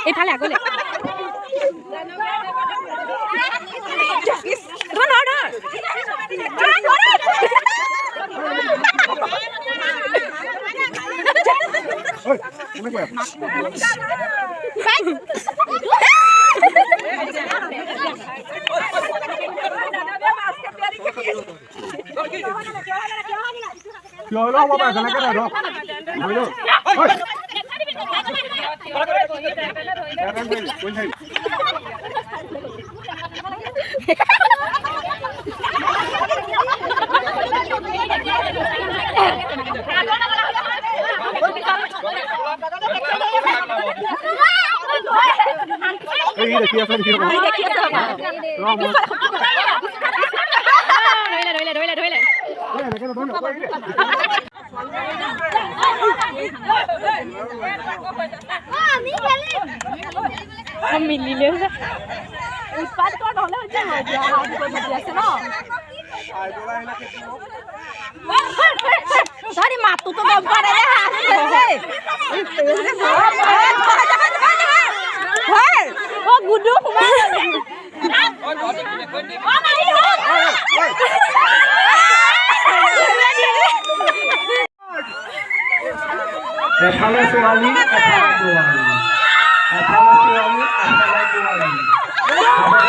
এইফালে আগলে মিলিলে উৎপাত কত হলে হচ্ছে সৰি মাতু তো গম পাৰে ও গুডু এফালে ছোৱালী এফালে ছোৱালী এফালে ছোৱালী এফালে ছোৱালী